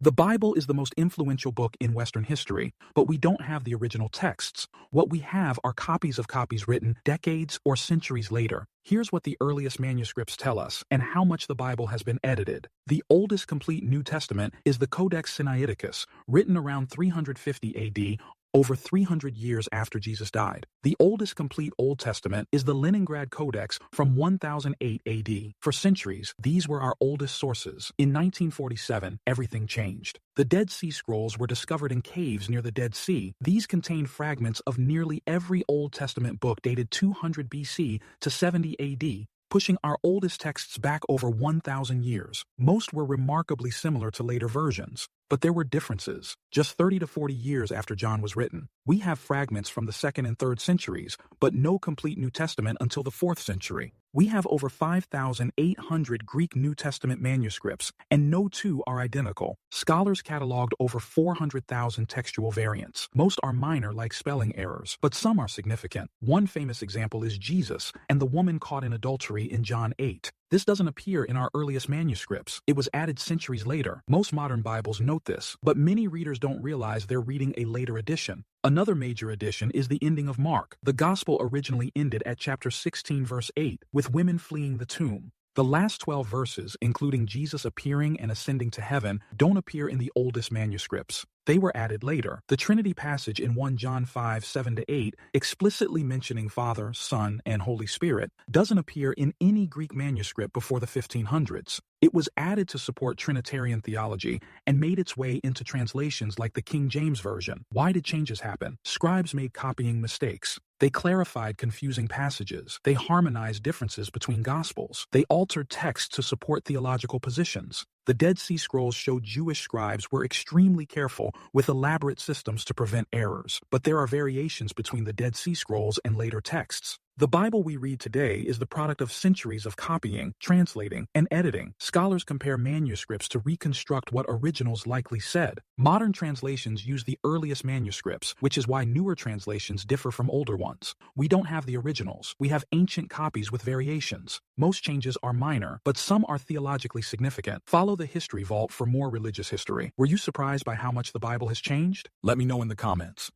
The Bible is the most influential book in Western history, but we don't have the original texts. What we have are copies of copies written decades or centuries later. Here's what the earliest manuscripts tell us and how much the Bible has been edited. The oldest complete New Testament is the Codex Sinaiticus, written around 350 AD, over 300 years after Jesus died. The oldest complete Old Testament is the Leningrad Codex from 1008 AD. For centuries, these were our oldest sources. In 1947, everything changed. The Dead Sea Scrolls were discovered in caves near the Dead Sea. These contained fragments of nearly every Old Testament book dated 200 BC to 70 AD, pushing our oldest texts back over 1,000 years. Most were remarkably similar to later versions, but there were differences. Just 30 to 40 years after John was written, we have fragments from the 2nd and 3rd centuries, but no complete New Testament until the 4th century. We have over 5,800 Greek New Testament manuscripts, and no two are identical. Scholars cataloged over 400,000 textual variants. Most are minor, like spelling errors, but some are significant. One famous example is Jesus and the woman caught in adultery in John 8. This doesn't appear in our earliest manuscripts. It was added centuries later. Most modern Bibles note this, but many readers don't realize they're reading a later edition. Another major addition is the ending of Mark. The Gospel originally ended at chapter 16, verse 8, with women fleeing the tomb. The last 12 verses, including Jesus appearing and ascending to heaven, don't appear in the oldest manuscripts. They were added later. The Trinity passage in 1 John 5, 7-8, explicitly mentioning Father, Son, and Holy Spirit, doesn't appear in any Greek manuscript before the 1500s. It was added to support Trinitarian theology and made its way into translations like the King James Version. Why did changes happen? Scribes made copying mistakes. They clarified confusing passages. They harmonized differences between Gospels. They altered text to support theological positions. The Dead Sea Scrolls show Jewish scribes were extremely careful with elaborate systems to prevent errors. But there are variations between the Dead Sea Scrolls and later texts. The Bible we read today is the product of centuries of copying, translating, and editing. Scholars compare manuscripts to reconstruct what originals likely said. Modern translations use the earliest manuscripts, which is why newer translations differ from older ones. We don't have the originals. We have ancient copies with variations. Most changes are minor, but some are theologically significant. Follow the History Vault for more religious history. Were you surprised by how much the Bible has changed? Let me know in the comments.